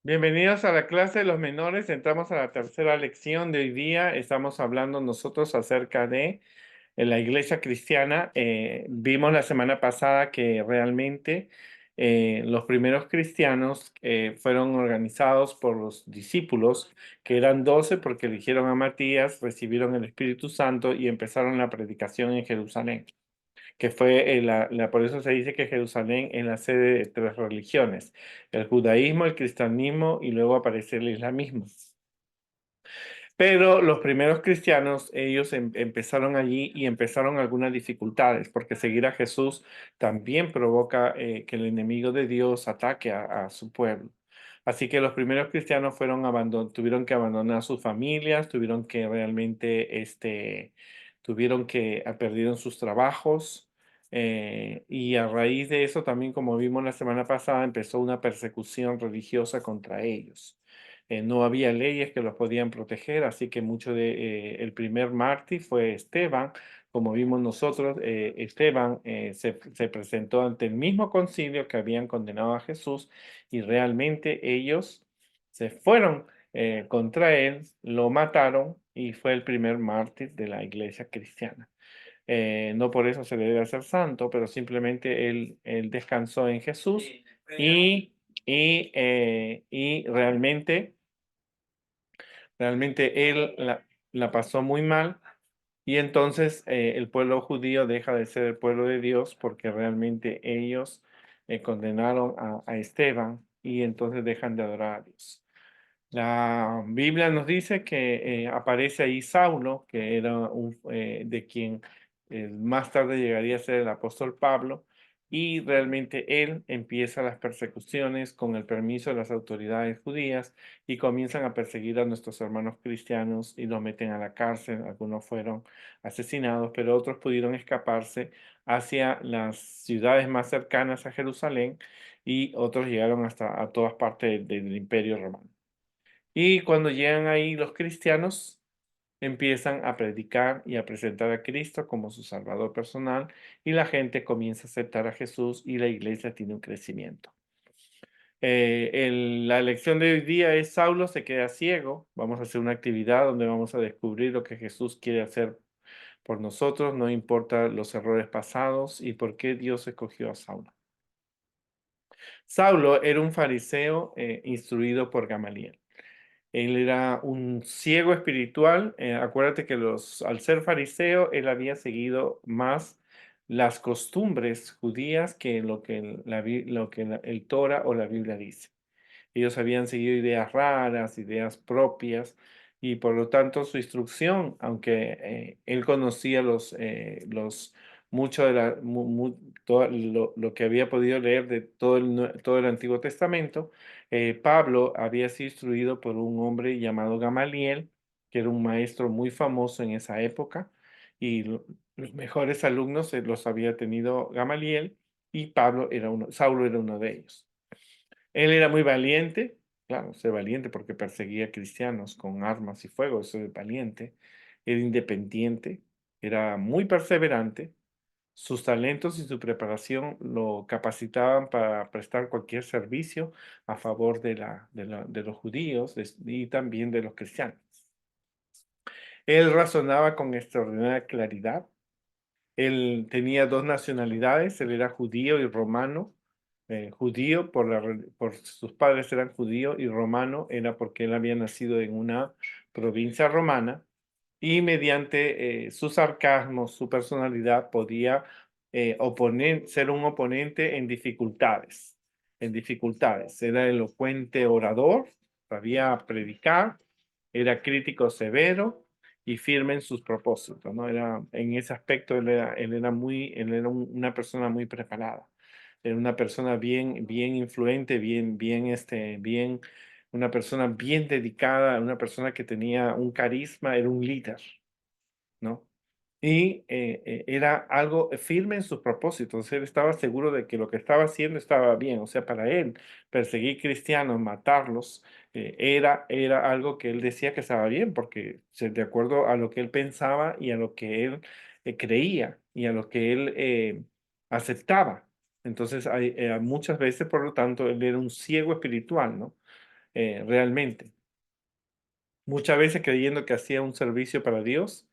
Bienvenidos a la clase de los menores. Entramos a la tercera lección de hoy día. Estamos hablando nosotros acerca de la iglesia cristiana. Vimos la semana pasada que realmente los primeros cristianos fueron organizados por los discípulos, que eran 12 porque eligieron a Matías, recibieron el Espíritu Santo y empezaron la predicación en Jerusalén, que fue, por eso se dice que Jerusalén es la sede de tres religiones: el judaísmo, el cristianismo y luego aparece el islamismo. Pero los primeros cristianos, ellos empezaron allí y empezaron algunas dificultades, porque seguir a Jesús también provoca que el enemigo de Dios ataque a su pueblo. Así que los primeros cristianos tuvieron que abandonar sus familias, tuvieron que realmente, tuvieron que, perdieron sus trabajos. Y a raíz de eso también, como vimos la semana pasada, empezó una persecución religiosa contra ellos. No había leyes que los podían proteger, así que el primer mártir fue Esteban. Como vimos nosotros, Esteban se presentó ante el mismo concilio que habían condenado a Jesús, y realmente ellos se fueron contra él, lo mataron y fue el primer mártir de la iglesia cristiana. No por eso se le debe hacer santo, pero simplemente él descansó en Jesús y realmente él la pasó muy mal, y entonces el pueblo judío deja de ser el pueblo de Dios porque realmente ellos condenaron a Esteban, y entonces dejan de adorar a Dios. La Biblia nos dice que aparece ahí Saulo, que era de quien más tarde llegaría a ser el apóstol Pablo, y realmente él empieza las persecuciones con el permiso de las autoridades judías, y comienzan a perseguir a nuestros hermanos cristianos y los meten a la cárcel. Algunos fueron asesinados, pero otros pudieron escaparse hacia las ciudades más cercanas a Jerusalén, y otros llegaron hasta a todas partes del Imperio Romano. Y cuando llegan ahí los cristianos, empiezan a predicar y a presentar a Cristo como su Salvador personal, y la gente comienza a aceptar a Jesús y la iglesia tiene un crecimiento. La lección de hoy día es: Saulo se queda ciego. Vamos a hacer una actividad donde vamos a descubrir lo que Jesús quiere hacer por nosotros, no importa los errores pasados, y por qué Dios escogió a Saulo. Saulo era un fariseo instruido por Gamaliel. Él era un ciego espiritual. Acuérdate que al ser fariseo, él había seguido más las costumbres judías que lo que el Torah o la Biblia dice. Ellos habían seguido ideas raras, ideas propias, y por lo tanto su instrucción, aunque él conocía mucho de todo lo que había podido leer de todo el Antiguo Testamento. Pablo había sido instruido por un hombre llamado Gamaliel, que era un maestro muy famoso en esa época, y los mejores alumnos los había tenido Gamaliel, y Saulo era uno de ellos. Él era muy valiente. Claro, ser valiente porque perseguía cristianos con armas y fuego, eso es valiente. Era independiente, era muy perseverante. Sus talentos y su preparación lo capacitaban para prestar cualquier servicio a favor de los judíos y también de los cristianos. Él razonaba con extraordinaria claridad. Él tenía dos nacionalidades: él era judío y romano. Judío por sus padres eran judío, y romano era porque él había nacido en una provincia romana, y mediante su sarcasmo, su personalidad, podía ser un oponente en dificultades. Era elocuente orador, sabía predicar, era crítico severo y firme en sus propósitos, ¿no? En ese aspecto él era una persona muy preparada. Era una persona bien influente, una persona bien dedicada, una persona que tenía un carisma, era un líder, ¿no? Y era algo firme en sus propósitos. Él estaba seguro de que lo que estaba haciendo estaba bien. O sea, para él, perseguir cristianos, matarlos, era algo que él decía que estaba bien, porque de acuerdo a lo que él pensaba y a lo que él creía y a lo que él aceptaba. Entonces, muchas veces, por lo tanto, él era un ciego espiritual, ¿no? realmente. Muchas veces creyendo que hacía un servicio para Dios,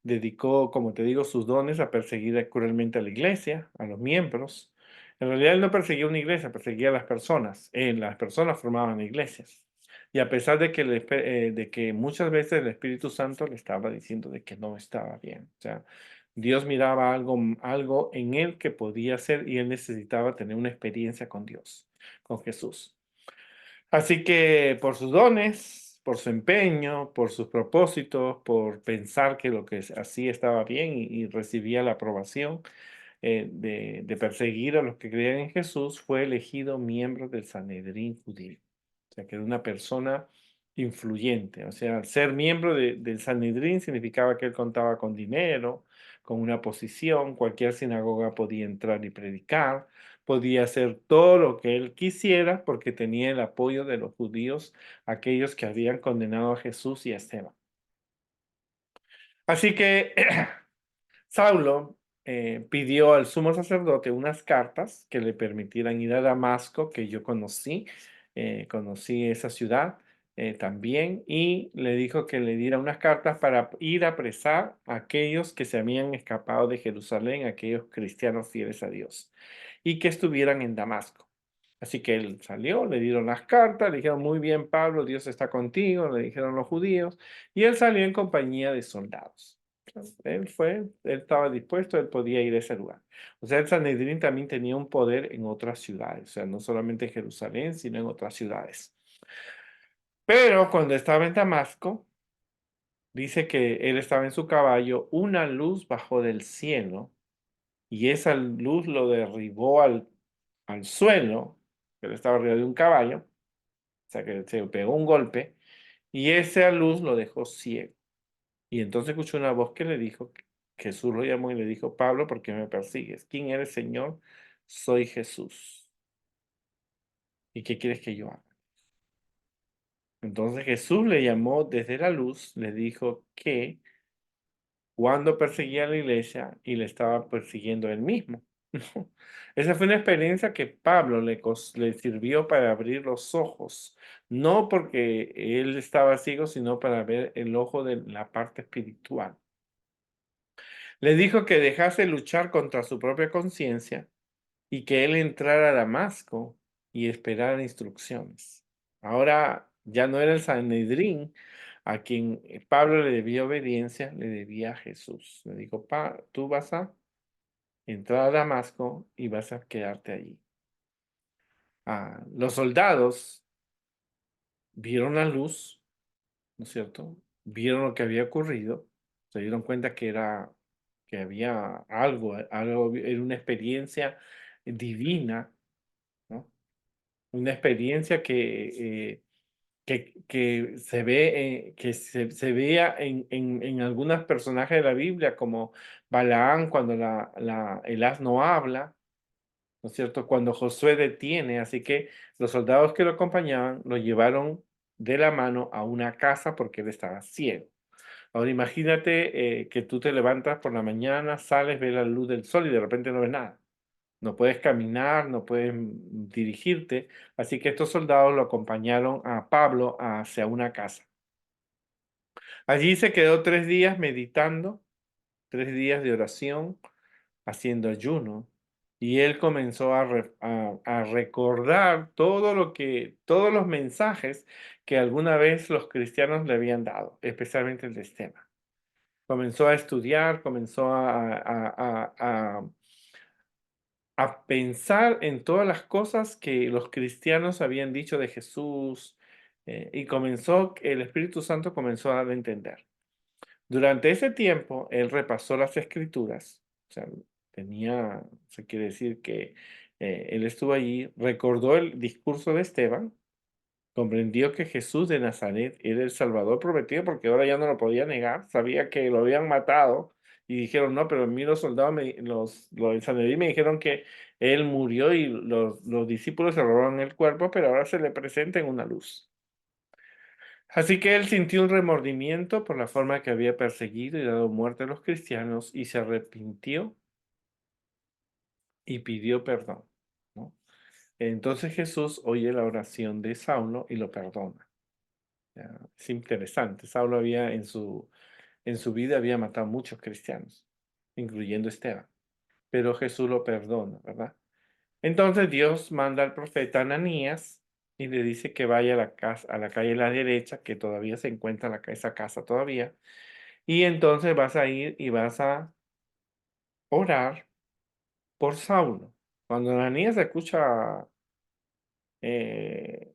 dedicó, como te digo, sus dones a perseguir cruelmente a la iglesia, a los miembros. En realidad él no perseguía una iglesia, perseguía a las personas. Las personas formaban iglesias. Y a pesar de que, de que muchas veces el Espíritu Santo le estaba diciendo de que no estaba bien. O sea, Dios miraba algo en él que podía hacer y él necesitaba tener una experiencia con Dios, con Jesús. Así que por sus dones, por su empeño, por sus propósitos, por pensar que lo que hacía estaba bien y recibía la aprobación de perseguir a los que creían en Jesús, fue elegido miembro del Sanedrín judío. O sea, que era una persona influyente. O sea, ser miembro del Sanedrín significaba que él contaba con dinero, con una posición, cualquier sinagoga podía entrar y predicar, podía hacer todo lo que él quisiera porque tenía el apoyo de los judíos, aquellos que habían condenado a Jesús y a Esteban. Así que Saulo pidió al sumo sacerdote unas cartas que le permitieran ir a Damasco, que yo conocí esa ciudad también, y le dijo que le diera unas cartas para ir a apresar a aquellos que se habían escapado de Jerusalén, aquellos cristianos fieles a Dios, y que estuvieran en Damasco. Así que él salió, le dieron las cartas, le dijeron, muy bien, Pablo, Dios está contigo, le dijeron los judíos, y él salió en compañía de soldados. Él estaba dispuesto, él podía ir a ese lugar. O sea, el Sanedrín también tenía un poder en otras ciudades, o sea, no solamente en Jerusalén, sino en otras ciudades. Pero cuando estaba en Damasco, dice que él estaba en su caballo, una luz bajó del cielo y esa luz lo derribó al suelo, él estaba arriba de un caballo, o sea, que se pegó un golpe y esa luz lo dejó ciego. Y entonces escuchó una voz que le dijo, Jesús lo llamó y le dijo, Pablo, ¿por qué me persigues? ¿Quién eres, Señor? Soy Jesús. ¿Y qué quieres que yo haga? Entonces Jesús le llamó desde la luz, le dijo que cuando perseguía a la iglesia y le estaba persiguiendo él mismo. Esa fue una experiencia que Pablo le sirvió para abrir los ojos, no porque él estaba ciego, sino para ver el ojo de la parte espiritual. Le dijo que dejase luchar contra su propia conciencia y que él entrara a Damasco y esperara instrucciones. Ahora ya no era el Sanedrín a quien Pablo le debía obediencia, le debía a Jesús. Le dijo, tú vas a entrar a Damasco y vas a quedarte allí. Los soldados vieron la luz, ¿no es cierto? Vieron lo que había ocurrido, se dieron cuenta que había algo, era una experiencia divina, ¿no? Una experiencia que se ve, que se veía en algunos personajes de la Biblia, como Balaán cuando el asno habla, ¿no es cierto? Cuando Josué detiene, así que los soldados que lo acompañaban lo llevaron de la mano a una casa porque él estaba ciego. Ahora imagínate que tú te levantas por la mañana, sales, ves la luz del sol y de repente no ves nada. No puedes caminar, no puedes dirigirte. Así que estos soldados lo acompañaron a Pablo hacia una casa. Allí se quedó 3 días meditando, 3 días de oración, haciendo ayuno. Y él comenzó a recordar todos los mensajes que alguna vez los cristianos le habían dado, especialmente el de Esteban. Comenzó a estudiar, comenzó a pensar en todas las cosas que los cristianos habían dicho de Jesús y el Espíritu Santo comenzó a dar a entender. Durante ese tiempo, él repasó las escrituras, o sea, se quiere decir que él estuvo allí, recordó el discurso de Esteban, comprendió que Jesús de Nazaret era el Salvador prometido porque ahora ya no lo podía negar, sabía que lo habían matado y dijeron, no, pero a mí los soldados, los del Sanedrín me dijeron que él murió y los discípulos se robaron el cuerpo, pero ahora se le presenta en una luz. Así que él sintió un remordimiento por la forma que había perseguido y dado muerte a los cristianos y se arrepintió y pidió perdón, ¿no? Entonces Jesús oye la oración de Saulo y lo perdona. Ya, es interesante. Saulo había en su vida había matado muchos cristianos, incluyendo Esteban, pero Jesús lo perdona, ¿verdad? Entonces Dios manda al profeta Ananías y le dice que vaya a la casa, a la calle a la derecha, que todavía se encuentra esa casa todavía, y entonces vas a ir y vas a orar por Saulo. Cuando Ananías escucha eh,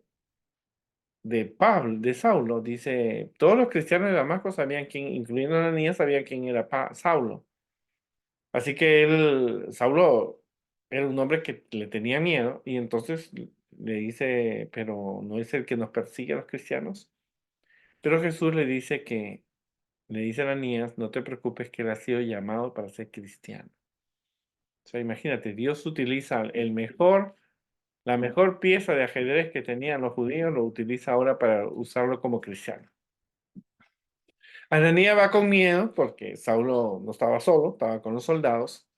de Saulo, dice, todos los cristianos de Damasco sabían quién, incluyendo Ananías, sabían quién era Saulo. Así que Saulo era un hombre que le tenía miedo y entonces le dice, pero no es el que nos persigue a los cristianos. Pero Jesús le dice a Ananías, no te preocupes que él ha sido llamado para ser cristiano. O sea, imagínate, Dios utiliza la mejor pieza de ajedrez que tenían los judíos, lo utiliza ahora para usarlo como cristiano. Ananías va con miedo porque Saulo no estaba solo, estaba con los soldados.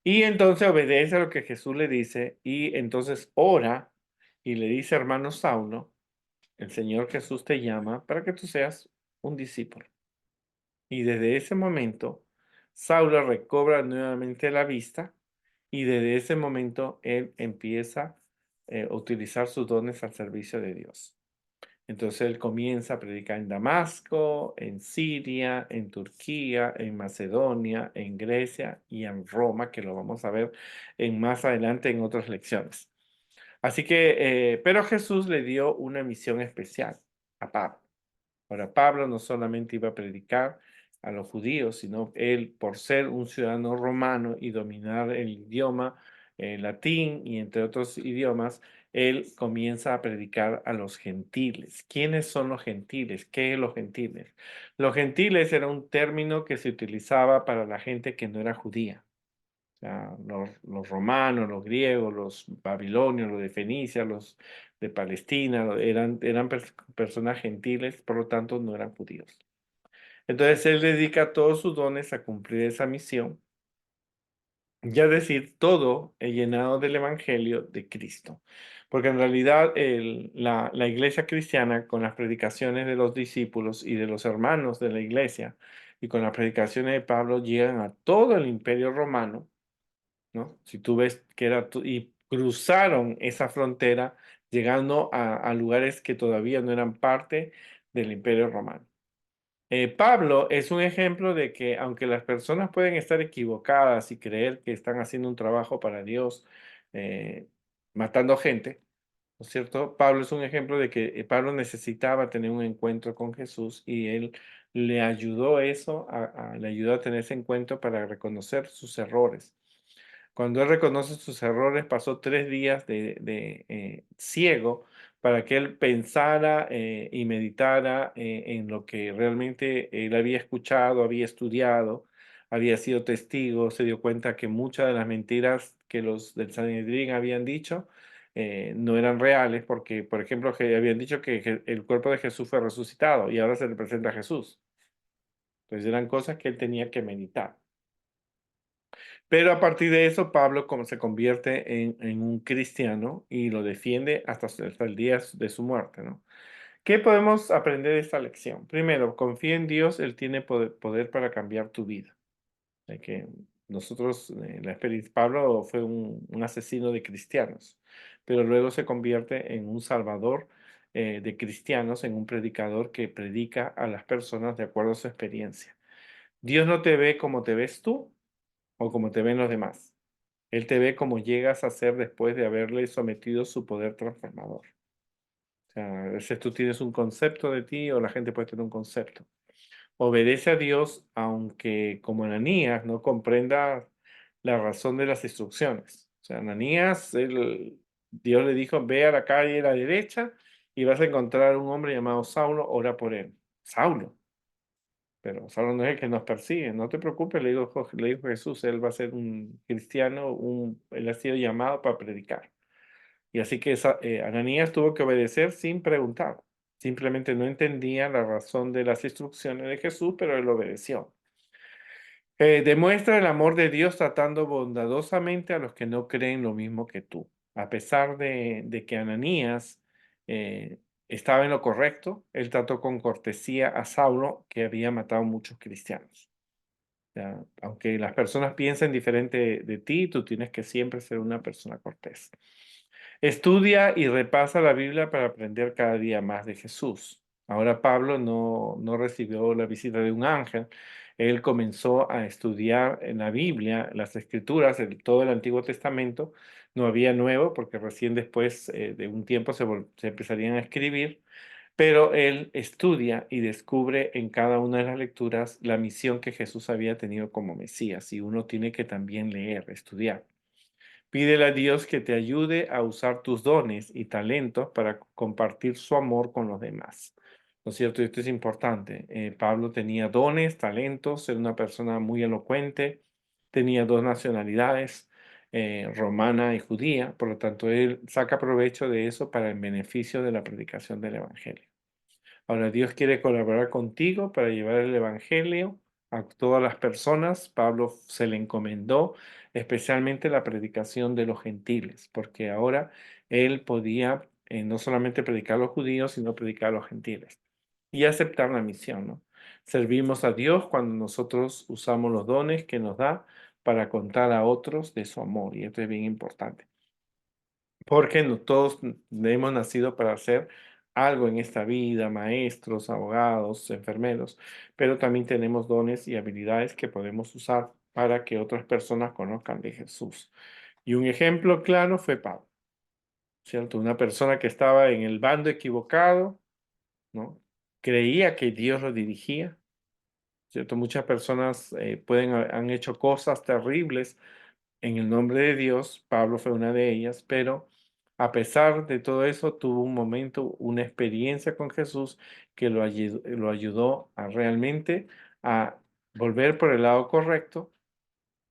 Y entonces obedece a lo que Jesús le dice y entonces ora y le dice, hermano Saulo, el Señor Jesús te llama para que tú seas un discípulo. Y desde ese momento, Saulo recobra nuevamente la vista y desde ese momento él empieza a utilizar sus dones al servicio de Dios. Entonces él comienza a predicar en Damasco, en Siria, en Turquía, en Macedonia, en Grecia y en Roma, que lo vamos a ver más adelante en otras lecciones. Así que, pero Jesús le dio una misión especial a Pablo. Ahora, Pablo no solamente iba a predicar a los judíos, sino él, por ser un ciudadano romano y dominar el idioma latín y entre otros idiomas, él comienza a predicar a los gentiles. ¿Quiénes son los gentiles? ¿Qué es los gentiles? Los gentiles era un término que se utilizaba para la gente que no era judía. O sea, los romanos, los griegos, los babilonios, los de Fenicia, los de Palestina, eran personas gentiles, por lo tanto no eran judíos. Entonces él dedica todos sus dones a cumplir esa misión, ya decir, todo llenado del Evangelio de Cristo. Porque en realidad la iglesia cristiana, con las predicaciones de los discípulos y de los hermanos de la iglesia, y con las predicaciones de Pablo, llegan a todo el imperio romano, ¿no? Si tú ves que y cruzaron esa frontera llegando a lugares que todavía no eran parte del Imperio Romano. Pablo es un ejemplo de que aunque las personas pueden estar equivocadas y creer que están haciendo un trabajo para Dios, eh, matando gente, ¿no es cierto? Pablo es un ejemplo de que Pablo necesitaba tener un encuentro con Jesús y él le ayudó eso, le ayudó a tener ese encuentro para reconocer sus errores. Cuando él reconoce sus errores, pasó 3 días de ciego para que él pensara y meditara en lo que realmente él había escuchado, había estudiado, había sido testigo, se dio cuenta que muchas de las mentiras que los del Sanedrín habían dicho no eran reales, porque, por ejemplo, que habían dicho que el cuerpo de Jesús fue resucitado y ahora se le presenta a Jesús. Entonces eran cosas que él tenía que meditar. Pero a partir de eso, Pablo como se convierte en un cristiano y lo defiende hasta el día de su muerte, ¿no? ¿Qué podemos aprender de esta lección? Primero, confía en Dios, Él tiene poder para cambiar tu vida. De que nosotros, la experiencia, Pablo fue un asesino de cristianos, pero luego se convierte en un salvador de cristianos, en un predicador que predica a las personas de acuerdo a su experiencia. Dios no te ve como te ves tú o como te ven los demás. Él te ve como llegas a ser después de haberle sometido su poder transformador. O sea, a veces tú tienes un concepto de ti o la gente puede tener un concepto. Obedece a Dios aunque como Ananías no comprenda la razón de las instrucciones. O sea, Ananías, Dios le dijo, ve a la calle a la derecha y vas a encontrar un hombre llamado Saulo, ora por él. Saulo. Pero Saulo no es el que nos persigue, no te preocupes, le dijo Jesús, él va a ser un cristiano, él ha sido llamado para predicar. Y así que Ananías tuvo que obedecer sin preguntar. Simplemente no entendía la razón de las instrucciones de Jesús, pero él obedeció. Demuestra el amor de Dios tratando bondadosamente a los que no creen lo mismo que tú. A pesar de que Ananías estaba en lo correcto, él trató con cortesía a Saulo, que había matado muchos cristianos. Ya, aunque las personas piensen diferente de ti, tú tienes que siempre ser una persona cortés. Estudia y repasa la Biblia para aprender cada día más de Jesús. Ahora Pablo no recibió la visita de un ángel. Él comenzó a estudiar en la Biblia, las Escrituras, todo el Antiguo Testamento. No había nuevo porque recién después de un tiempo se empezarían a escribir, pero él estudia y descubre en cada una de las lecturas la misión que Jesús había tenido como Mesías, y uno tiene que también leer, estudiar. Pídele a Dios que te ayude a usar tus dones y talentos para compartir su amor con los demás. ¿No es cierto? Y esto es importante. Pablo tenía dones, talentos, era una persona muy elocuente, tenía dos nacionalidades, romana y judía, por lo tanto, él saca provecho de eso para el beneficio de la predicación del Evangelio. Ahora, Dios quiere colaborar contigo para llevar el Evangelio a todas las personas. Pablo se le encomendó especialmente la predicación de los gentiles, porque ahora él podía no solamente predicar a los judíos, sino predicar a los gentiles y aceptar la misión, ¿no? Servimos a Dios cuando nosotros usamos los dones que nos da para contar a otros de su amor, y esto es bien importante. Porque no todos hemos nacido para hacer algo en esta vida, maestros, abogados, enfermeros, pero también tenemos dones y habilidades que podemos usar para que otras personas conozcan de Jesús. Y un ejemplo claro fue Pablo, ¿cierto? Una persona que estaba en el bando equivocado, ¿no? Creía que Dios lo dirigía, ¿cierto? Muchas personas han hecho cosas terribles en el nombre de Dios. Pablo fue una de ellas, pero a pesar de todo eso, tuvo un momento, una experiencia con Jesús que lo ayudó a realmente a volver por el lado correcto.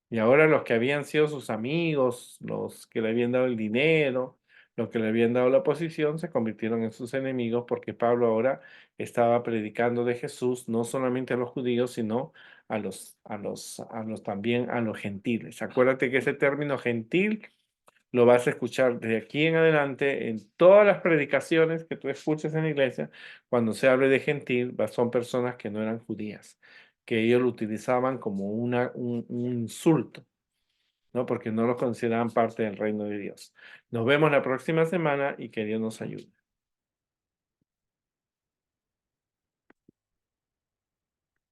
Y ahora los que habían sido sus amigos, los que le habían dado el dinero, los que le habían dado la posición, se convirtieron en sus enemigos, porque Pablo ahora estaba predicando de Jesús no solamente a los judíos, sino también a los gentiles. Acuérdate que ese término gentil lo vas a escuchar de aquí en adelante en todas las predicaciones que tú escuches en la iglesia. Cuando se hable de gentil, son personas que no eran judías, que ellos lo utilizaban como un insulto, ¿no? Porque no los consideraban parte del reino de Dios. Nos vemos la próxima semana y que Dios nos ayude.